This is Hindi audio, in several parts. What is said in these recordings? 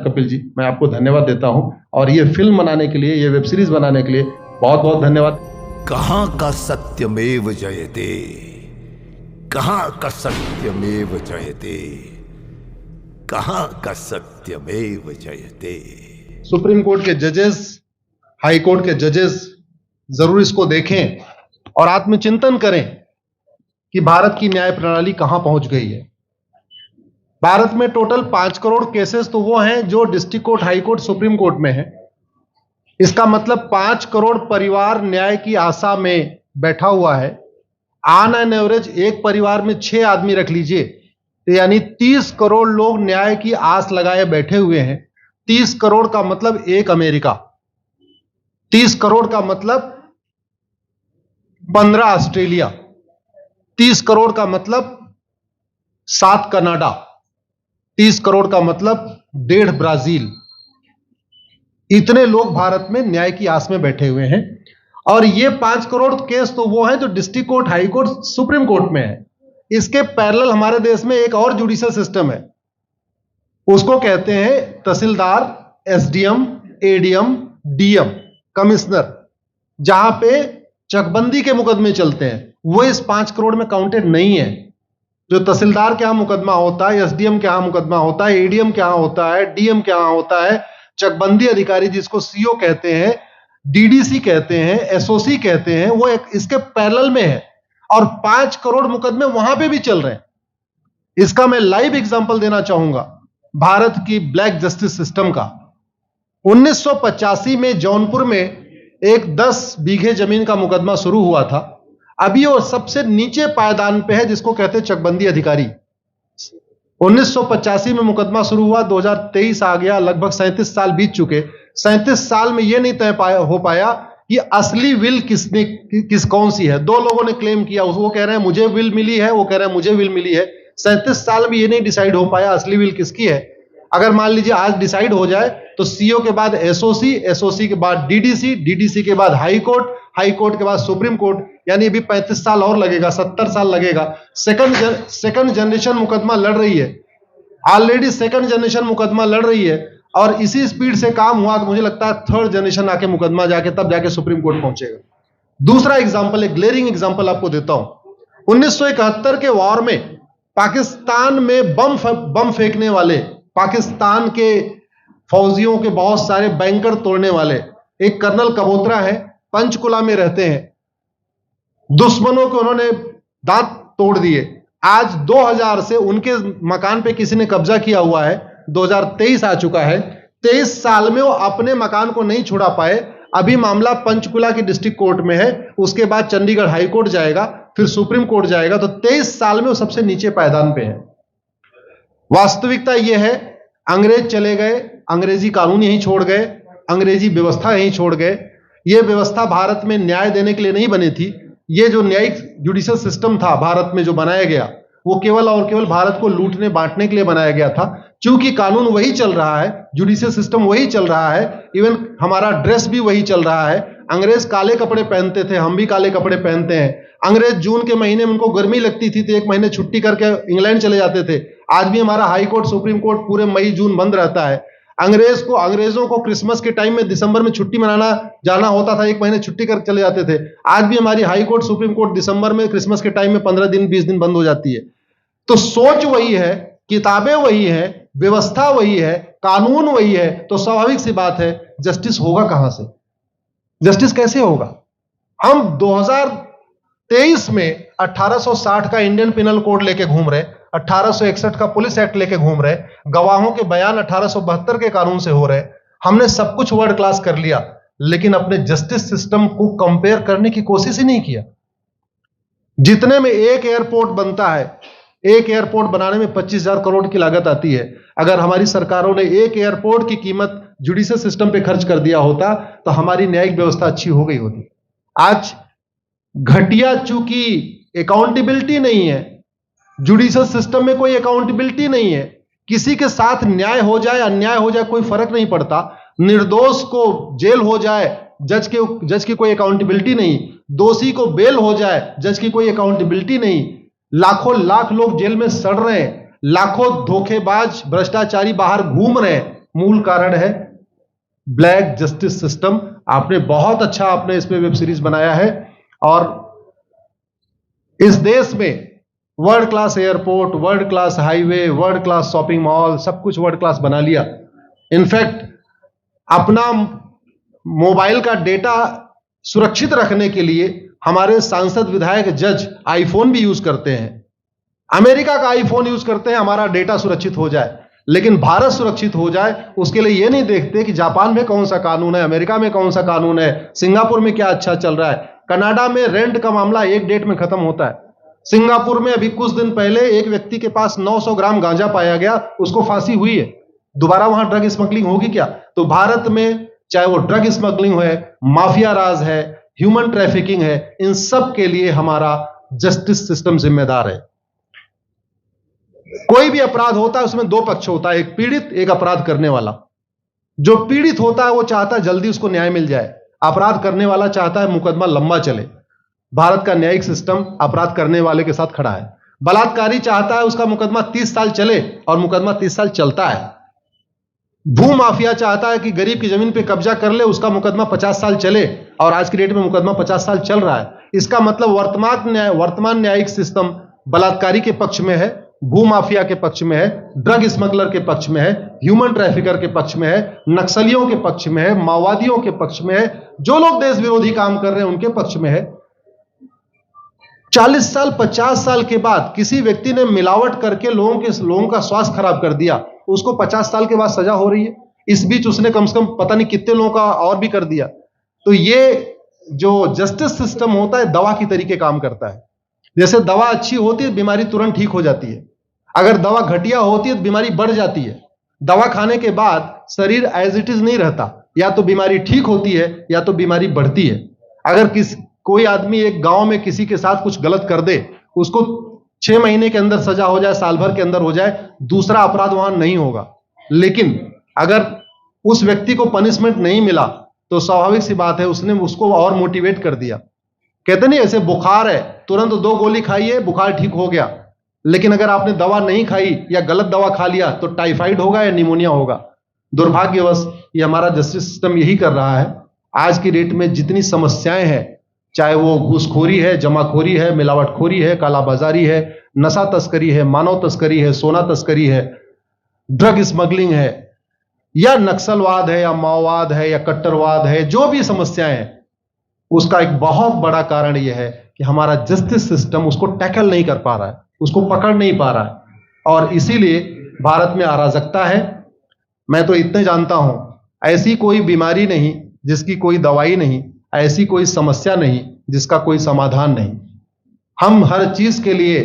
कपिल जी, मैं आपको धन्यवाद देता हूं और ये फिल्म बनाने के लिए, ये वेब सीरीज बनाने के लिए बहुत बहुत धन्यवाद। कहां का सत्यमेव जयते, कहां का सत्यमेव जयते, कहां का सत्यमेव जयते। सुप्रीम कोर्ट के जजेस, हाई कोर्ट के जजेस जरूर इसको देखें और आत्मचिंतन करें कि भारत की न्याय प्रणाली कहां पहुंच गई है। भारत में टोटल 5 करोड़ केसेस तो वो हैं जो district court, high court, supreme court में है। इसका मतलब 5 करोड़ परिवार न्याय की आशा में बैठा हुआ है। ऑन एन एवरेज एक परिवार में 6 आदमी रख लीजिए, तो यानी 30 करोड़ लोग न्याय की आस लगाए बैठे हुए हैं। 30 करोड़ का मतलब एक अमेरिका, 30 करोड़ का मतलब 15 ऑस्ट्रेलिया, 30 करोड़ का मतलब 7 कनाडा, 30 करोड़ का मतलब 1.5 ब्राजील। इतने लोग भारत में न्याय की आस में बैठे हुए हैं। और ये 5 करोड़ केस तो वो हैं जो district court, high court, supreme court में है। इसके पैरेलल हमारे देश में एक और जुडिशियल सिस्टम है, उसको कहते हैं तहसीलदार, एसडीएम, एडीएम, डीएम, कमिश्नर, जहां पे चकबंदी के मुकदमे चलते हैं। वो इस 5 करोड़ में काउंटेड नहीं है। जो तहसीलदार के यहां मुकदमा होता है, एसडीएम के यहां मुकदमा होता है, एडीएम के यहां होता है, डीएम के यहां होता है, चकबंदी अधिकारी जिसको सीओ कहते हैं, डीडीसी कहते हैं, एसओसी कहते हैं, वो इसके पैरेलल में है और 5 करोड़ मुकदमे वहां पे भी चल रहे हैं। इसका मैं लाइव एग्जांपल देना चाहूंगा भारत की ब्लैक जस्टिस सिस्टम का। 1985 में जौनपुर में एक 10 बीघे जमीन का मुकदमा शुरू हुआ था। अभी वो सबसे नीचे पायदान पे है, जिसको कहते हैं चकबंदी अधिकारी। 1985 में मुकदमा शुरू हुआ, 2023 आ गया, लगभग 37 साल बीत चुके। 37 साल में यह नहीं तय हो पाया कि असली विल कौन सी है। 2 लोगों ने क्लेम किया, वो कह रहे हैं मुझे विल मिली है, वो कह रहे हैं मुझे विल मिली है। 37 साल में यह नहीं डिसाइड हो पाया असली विल किसकी है। अगर मान लीजिए आज डिसाइड हो जाए तो सीओ के बाद एसओसी, एसओसी के बाद डीडीसी, डीडीसी के बाद हाई कोर्ट, हाई कोर्ट के बाद सुप्रीम कोर्ट, यानी अभी 35 साल और लगेगा, 70 साल लगेगा। सेकंड जनरेशन मुकदमा लड़ रही है, ऑलरेडी सेकंड जनरेशन मुकदमा लड़ रही है और इसी स्पीड से काम हुआ तो मुझे लगता है थर्ड जनरेशन आके मुकदमा तब जाके सुप्रीम कोर्ट पहुंचेगा। दूसरा एग्जांपल, एक ग्लेरिंग एग्जांपल आपको देता हूं। 1971 के वॉर में पाकिस्तान में बम फेंकने वाले, पाकिस्तान के फौजियों के बहुत सारे बैंकर तोड़ने वाले एक कर्नल कबोत्रा है, पंचकुला में रहते हैं। दुश्मनों को उन्होंने दांत तोड़ दिए। आज 2000 से उनके मकान पे किसी ने कब्जा किया हुआ है। 2023 आ चुका है, 23 साल में वो अपने मकान को नहीं छुड़ा पाए। अभी मामला पंचकुला की डिस्ट्रिक्ट कोर्ट में है, उसके बाद चंडीगढ़ हाई कोर्ट जाएगा, फिर सुप्रीम कोर्ट जाएगा। तो 23 साल में वो सबसे नीचे पायदान पे है। वास्तविकता यह है, अंग्रेज चले गए, अंग्रेजी कानून यहीं छोड़ गए, अंग्रेजी व्यवस्था यहीं छोड़ गए। यह व्यवस्था भारत में न्याय देने के लिए नहीं बनी थी। यह जो न्यायिक जुडिशियल सिस्टम था भारत में जो बनाया गया, वो केवल और केवल भारत को लूटने बांटने के लिए बनाया गया था। क्योंकि कानून वही चल रहा है, जुडिशियल सिस्टम वही चल रहा है, इवन हमारा ड्रेस भी वही चल रहा है। अंग्रेज काले कपड़े पहनते थे, हम भी काले कपड़े पहनते हैं। अंग्रेज जून के महीने में उनको गर्मी लगती थी तो 1 महीने छुट्टी करके इंग्लैंड चले जाते थे। आज भी हमारा हाई कोर्ट, सुप्रीम कोर्ट पूरे मई जून बंद रहता है। अंग्रेजों को क्रिसमस के टाइम में दिसंबर में छुट्टी मनाना जाना होता था, 1 महीने छुट्टी कर चले जाते थे। आज भी हमारी हाई कोर्ट, सुप्रीम कोर्ट दिसंबर में, क्रिसमस के टाइम में 15 दिन 20 दिन बंद हो जाती है। तो सोच वही है, किताबें वही है, व्यवस्था वही है, कानून वही है, तो स्वाभाविक सी बात है जस्टिस होगा कहां से? जस्टिस कैसे होगा? हम 2023 में 1860 का इंडियन पिनल कोड लेके घूम रहे, 1861 का पुलिस एक्ट लेके घूम रहे, गवाहों के बयान 1872 के कानून से हो रहे। हमने सब कुछ वर्ल्ड क्लास कर लिया, लेकिन अपने जस्टिस सिस्टम को कंपेयर करने की कोशिश ही नहीं किया। जितने में एक एयरपोर्ट बनता है, एक एयरपोर्ट बनाने में 25,000 करोड़ की लागत आती है। अगर हमारी सरकारों ने एक एयरपोर्ट की कीमत जुडिशियल सिस्टम पे खर्च कर दिया होता तो हमारी न्यायिक व्यवस्था अच्छी हो गई होती। आज घटिया, चूंकि अकाउंटेबिलिटी नहीं है, जुडिशियल सिस्टम में कोई अकाउंटेबिलिटी नहीं है। किसी के साथ न्याय हो जाए, अन्याय हो जाए, कोई फर्क नहीं पड़ता। निर्दोष को जेल हो जाए, जज की कोई अकाउंटेबिलिटी नहीं। दोषी को बेल हो जाए, जज की कोई अकाउंटेबिलिटी नहीं। लाख लोग जेल में सड़ रहे हैं, लाखों धोखेबाज भ्रष्टाचारी बाहर घूम रहे हैं, मूल कारण है ब्लैक जस्टिस सिस्टम। आपने बहुत अच्छा आपने इस पे वेब सीरीज बनाया है, और इस देश में world class airport, world class highway, world class shopping mall, सब कुछ वर्ल्ड क्लास बना लिया। इनफैक्ट अपना मोबाइल का डेटा सुरक्षित रखने के लिए हमारे सांसद, विधायक, जज आईफोन भी यूज करते हैं, अमेरिका का आईफोन यूज करते हैं, हमारा डेटा सुरक्षित हो जाए। लेकिन भारत सुरक्षित हो जाए उसके लिए यह नहीं देखते कि जापान में कौन सा कानून है, अमेरिका में कौन सा कानून है, सिंगापुर में क्या अच्छा चल रहा है। कनाडा में रेंट का मामला एक डेट में खत्म होता है। सिंगापुर में अभी कुछ दिन पहले एक व्यक्ति के पास 900 ग्राम गांजा पाया गया, उसको फांसी हुई है। दोबारा वहां ड्रग स्मगलिंग होगी क्या? तो भारत में चाहे वो ड्रग स्मगलिंग है, माफिया राज है, ह्यूमन ट्रैफिकिंग है, इन सब के लिए हमारा जस्टिस सिस्टम जिम्मेदार है। कोई भी अपराध होता है उसमें दो पक्ष होता है, एक पीड़ित, एक अपराध करने वाला। जो पीड़ित होता है वो चाहता है जल्दी उसको न्याय मिल जाए, अपराध करने वाला चाहता है मुकदमा लंबा चले। भारत का न्यायिक सिस्टम अपराध करने वाले के साथ खड़ा है। बलात्कारी चाहता है उसका मुकदमा 30 साल चले, और मुकदमा 30 साल चलता है। भू माफिया चाहता है कि गरीब की जमीन पे कब्जा कर ले, उसका मुकदमा 50 साल चले, और आज की डेट में मुकदमा 50 साल चल रहा है। इसका मतलब वर्तमान न्यायिक सिस्टम बलात्कारी के पक्ष में है, भू माफिया के पक्ष में है, ड्रग स्मगलर के पक्ष में है, ह्यूमन ट्रैफिकर के पक्ष में है, नक्सलियों के पक्ष में है, माओवादियों के पक्ष में है, जो लोग देश विरोधी काम कर रहे हैं उनके पक्ष में है। 40 साल 50 साल के बाद किसी व्यक्ति ने मिलावट करके लोगों का स्वास्थ्य खराब कर दिया, उसको 50 साल के बाद सजा हो रही है। इस बीच उसने कम से कम पता नहीं कितने लोगों का और भी कर दिया। तो ये जो जस्टिस सिस्टम होता है दवा की तरीके काम करता है। जैसे दवा अच्छी होती है बीमारी तुरंत ठीक हो जाती है, अगर दवा घटिया होती है तो बीमारी बढ़ जाती है। दवा खाने के बाद शरीर एज इट इज नहीं रहता, या तो बीमारी ठीक होती है या तो बीमारी बढ़ती है। अगर कोई आदमी एक गांव में किसी के साथ कुछ गलत कर दे, उसको 6 महीने के अंदर सजा हो जाए, साल भर के अंदर हो जाए, दूसरा अपराध वहां नहीं होगा। लेकिन अगर उस व्यक्ति को पनिशमेंट नहीं मिला तो स्वाभाविक सी बात है उसने उसको और मोटिवेट कर दिया। कहते नहीं ऐसे बुखार है, तुरंत 2 गोली खाइए बुखार ठीक हो गया। लेकिन अगर आपने दवा नहीं खाई या गलत दवा खा लिया तो टाइफाइड होगा या निमोनिया होगा। दुर्भाग्यवश ये हमारा जस्टिस सिस्टम यही कर रहा है। आज की डेट में जितनी समस्याएं हैं, चाहे वो घूसखोरी है, जमाखोरी है, मिलावटखोरी है, कालाबाजारी है, नशा तस्करी है, मानव तस्करी है, सोना तस्करी है, ड्रग स्मगलिंग है, या नक्सलवाद है, या माओवाद है, या कट्टरवाद है, जो भी समस्याएं हैं, उसका एक बहुत बड़ा कारण यह है कि हमारा जस्टिस सिस्टम उसको टैकल नहीं कर पा रहा है, उसको पकड़ नहीं पा रहा है, और इसीलिए भारत में अराजकता है। मैं तो इतने जानता हूं, ऐसी कोई बीमारी नहीं जिसकी कोई दवाई नहीं, ऐसी कोई समस्या नहीं जिसका कोई समाधान नहीं। हम हर चीज के लिए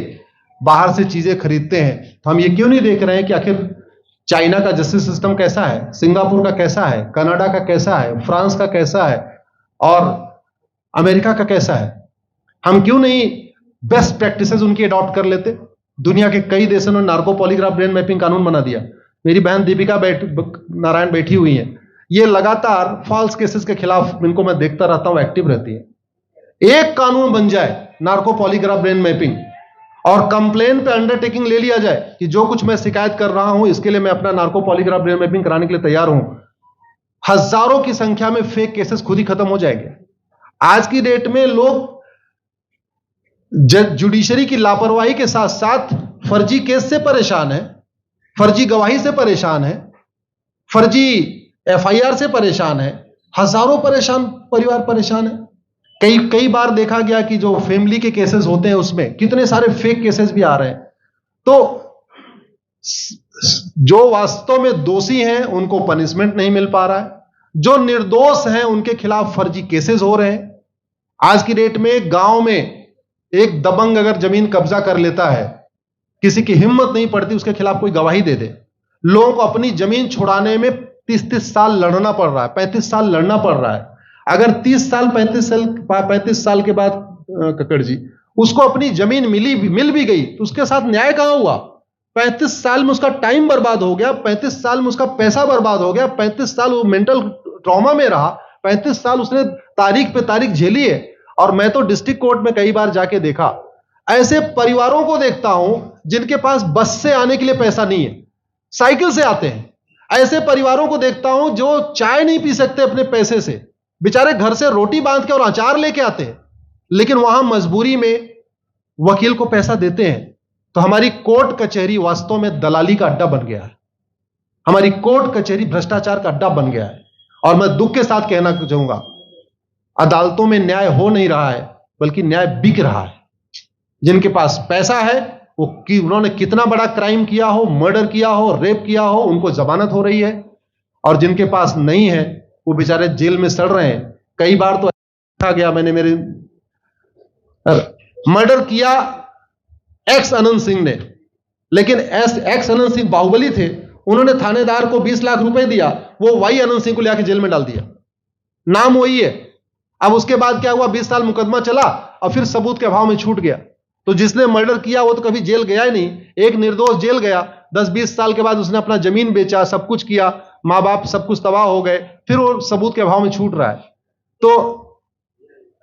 बाहर से चीजें खरीदते हैं, तो हम ये क्यों नहीं देख रहे हैं कि आखिर चाइना का जस्टिस सिस्टम कैसा है, सिंगापुर का कैसा है, कनाडा का कैसा है, फ्रांस का कैसा है, और अमेरिका का कैसा है। हम क्यों नहीं बेस्ट प्रैक्टिसेस उनकी अडॉप्ट कर लेते। दुनिया के कई देशों ने नार्को पॉलीग्राफ ब्रेन मैपिंग कानून बना दिया। मेरी बहन दीपिका नारायण बैठी हुई है, ये लगातार फॉल्स केसेस के खिलाफ, इनको मैं देखता रहता हूं, एक्टिव रहती है। एक कानून बन जाए नार्को पॉलीग्राफ ब्रेन मैपिंग, और कंप्लेन पे अंडरटेकिंग ले लिया जाए कि जो कुछ मैं शिकायत कर रहा हूं इसके लिए मैं अपना नार्को पॉलीग्राफ ब्रेन मैपिंग कराने के लिए तैयार हूं, हजारों की संख्या में फेक केसेस खुद ही खत्म हो जाएंगे। आज की डेट में लोग जुडिशरी की लापरवाही के साथ साथ फर्जी केस से परेशान है, फर्जी गवाही से परेशान है, फर्जी एफआईआर से परेशान है, हजारों परिवार परेशान है। कई बार देखा गया कि जो फैमिली के केसेस होते हैं उसमें कितने सारे फेक केसेस भी आ रहे हैं। तो जो वास्तव में दोषी हैं उनको पनिशमेंट नहीं मिल पा रहा है, जो निर्दोष हैं उनके खिलाफ फर्जी केसेस हो रहे हैं। आज की डेट में गांव में एक दबंग अगर जमीन कब्जा कर लेता है, किसी की हिम्मत नहीं पड़ती उसके खिलाफ कोई गवाही दे दे। लोगों को अपनी जमीन छुड़ाने में 30 साल लड़ना पड़ रहा है, 35 साल लड़ना पड़ रहा है। अगर 30 साल 35 साल के बाद कक्कड़ जी उसको अपनी जमीन मिल भी गई तो उसके साथ न्याय कहां हुआ? 35 साल में उसका टाइम बर्बाद हो गया, 35 साल में उसका पैसा बर्बाद हो गया, 35 साल वो मेंटल ट्रॉमा में रहा, 35 साल उसने तारीख पे तारीख झेली है। और मैं तो डिस्ट्रिक्ट कोर्ट में कई बार जाके देखा, ऐसे परिवारों को देखता हूं जिनके पास बस से आने के लिए पैसा नहीं है, साइकिल से आते हैं। ऐसे परिवारों को देखता हूं जो चाय नहीं पी सकते अपने पैसे से, बेचारे घर से रोटी बांध के और अचार लेके आते हैं, लेकिन वहां मजबूरी में वकील को पैसा देते हैं। तो हमारी कोर्ट कचहरी वास्तव में दलाली का अड्डा बन गया है। हमारी कोर्ट कचहरी भ्रष्टाचार का अड्डा बन गया है। और मैं दुख के साथ कहना चाहूंगा, अदालतों में न्याय हो नहीं रहा है, बल्कि न्याय बिक रहा है। जिनके पास पैसा है, वो उन्होंने कितना बड़ा क्राइम किया हो, मर्डर किया हो, रेप किया हो, उनको जमानत हो रही है। और जिनके पास नहीं है, वो बेचारे जेल में सड़ रहे हैं। कई बार तो देखा गया, मैंने मेरे मर्डर किया एक्स अनंत सिंह ने, लेकिन एक्स अनंत सिंह बाहुबली थे, उन्होंने थानेदार को 20 लाख रुपए दिया, वो वाई अनंत सिंह को लेकर जेल में डाल दिया। नाम वही है। अब उसके बाद क्या हुआ, 20 साल मुकदमा चला और फिर सबूत के अभाव में छूट गया। तो जिसने मर्डर किया वो तो कभी जेल गया ही नहीं। एक निर्दोष जेल गया, 10-20 साल के बाद उसने अपना जमीन बेचा, सब कुछ किया, मां बाप सब कुछ तबाह हो गए, फिर वो सबूत के अभाव में छूट रहा है। तो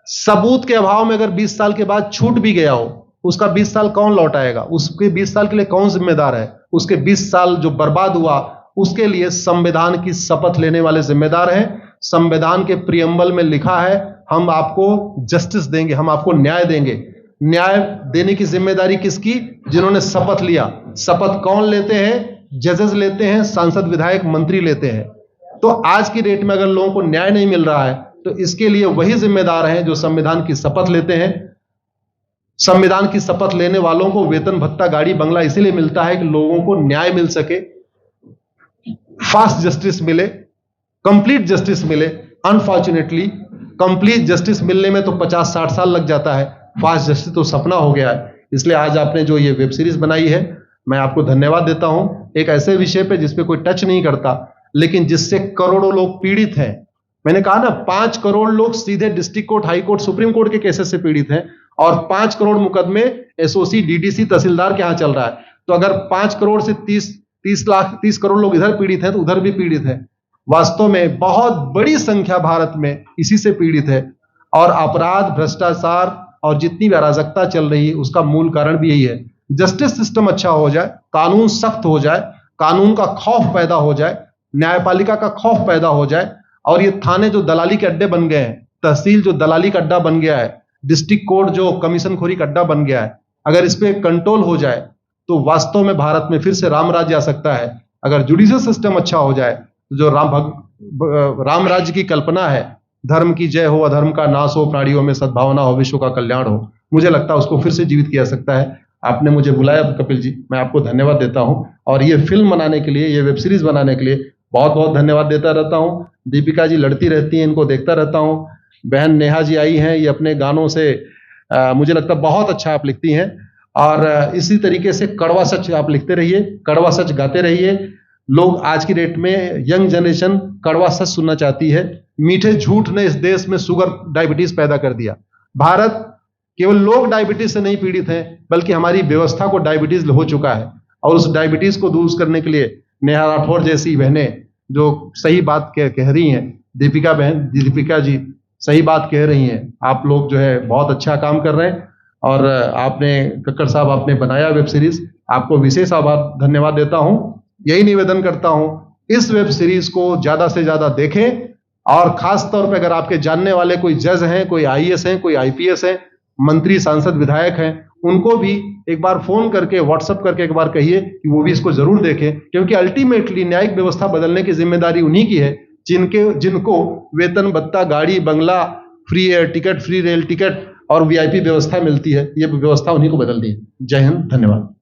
सबूत के अभाव में अगर 20 साल के बाद छूट भी गया हो, उसका 20 साल कौन लौटाएगा? उसके 20 साल के लिए कौन जिम्मेदार है? उसके 20 साल जो बर्बाद हुआ, उसके लिए संविधान की शपथ लेने वाले जिम्मेदार हैं। संविधान के प्रियम्बल में लिखा है, हम आपको जस्टिस देंगे, हम आपको न्याय देंगे। न्याय देने की जिम्मेदारी किसकी? जिन्होंने शपथ लिया। शपथ कौन लेते हैं? जजेस लेते हैं, सांसद, विधायक, मंत्री लेते हैं। तो आज की डेट में अगर लोगों को न्याय नहीं मिल रहा है, तो इसके लिए वही जिम्मेदार हैं जो संविधान की शपथ लेते हैं। संविधान की शपथ लेने वालों को वेतन, भत्ता, गाड़ी, बंगला इसीलिए मिलता है कि लोगों को न्याय मिल सके, फास्ट जस्टिस मिले, कंप्लीट जस्टिस मिले। अनफॉर्चुनेटली कंप्लीट जस्टिस मिलने में तो 50-60 साल लग जाता है, फास्ट जस्टिस तो सपना हो गया है। इसलिए आज आपने जो ये वेब सीरीज बनाई है, मैं आपको धन्यवाद देता हूं। एक ऐसे विषय पे जिस पे कोई टच नहीं करता, लेकिन जिससे करोड़ों लोग पीड़ित हैं। मैंने कहा ना, 5 करोड़ लोग सीधे district court, high court, supreme court के केसेस से पीड़ित हैं, और 5 करोड़ मुकदमे एसओसी, डीडीसी, तहसीलदार के यहां चल रहा है। तो अगर 5 करोड़ से 30 करोड़ लोग इधर पीड़ित हैं, तो उधर भी पीड़ित है। वास्तव में बहुत बड़ी संख्या भारत में इसी से पीड़ित है। और अपराध, भ्रष्टाचार और जितनी भी अराजकता चल रही है, उसका मूल कारण भी यही है। जस्टिस सिस्टम अच्छा हो जाए, कानून सख्त हो जाए, कानून का खौफ पैदा हो जाए, न्यायपालिका का खौफ पैदा हो जाए, और ये थाने जो दलाली के अड्डे बन गए हैं, तहसील जो दलाली का अड्डा बन गया है, डिस्ट्रिक्ट कोर्ट जो कमीशनखोरी का अड्डा बन गया है, अगर इस पे कंट्रोल हो जाए तो वास्तव में भारत में फिर से राम राज्य आ सकता है। अगर जुडिशियल सिस्टम अच्छा हो जाए, तो जो राम राज्य की कल्पना है, धर्म की जय हो, अधर्म का नाश हो, प्राणियों में सद्भावना हो, विश्व का कल्याण हो, मुझे लगता है उसको फिर से जीवित किया सकता है। आपने मुझे बुलाया कपिल जी, मैं आपको धन्यवाद देता हूं। और ये फिल्म बनाने के लिए, ये वेब सीरीज बनाने के लिए बहुत बहुत धन्यवाद देता रहता हूं। दीपिका जी लड़ती रहती हैं, इनको देखता रहता हूं। बहन नेहा जी आई हैं, ये अपने गानों से मुझे लगता है बहुत अच्छा आप लिखती हैं। और इसी तरीके से कड़वा सच आप लिखते रहिए, कड़वा सच गाते रहिए। लोग आज की डेट में, यंग जनरेशन कड़वा सच सुनना चाहती है। मीठे झूठ ने इस देश में शुगर, डायबिटीज पैदा कर दिया। भारत केवल लोग डायबिटीज से नहीं पीड़ित हैं, बल्कि हमारी व्यवस्था को डायबिटीज हो चुका है। और उस डायबिटीज को दूर करने के लिए नेहा राठौर जैसी बहनें जो सही बात कह रही हैं, दीपिका जी सही बात कह रही हैं। आप लोग जो है बहुत अच्छा काम कर रहे हैं। और आपने, कक्कड़ साहब, आपने बनाया वेब सीरीज, आपको विशेष आभार, धन्यवाद देता हूं। यही निवेदन करता हूं, इस वेब सीरीज को ज्यादा से ज्यादा देखें। और खास तौर पे अगर आपके जानने वाले कोई जज हैं, कोई आईएएस हैं, कोई आईपीएस हैं, मंत्री, सांसद, विधायक हैं, उनको भी एक बार फोन करके, व्हाट्सएप करके एक बार कहिए कि वो भी इसको जरूर देखें। क्योंकि अल्टीमेटली न्यायिक व्यवस्था बदलने की जिम्मेदारी उन्हीं की है जिनको वेतन, भत्ता, गाड़ी, बंगला, free air ticket, free rail ticket और वीआईपी व्यवस्था मिलती है। ये व्यवस्था उन्हीं को बदलनी है। जय हिंद, धन्यवाद।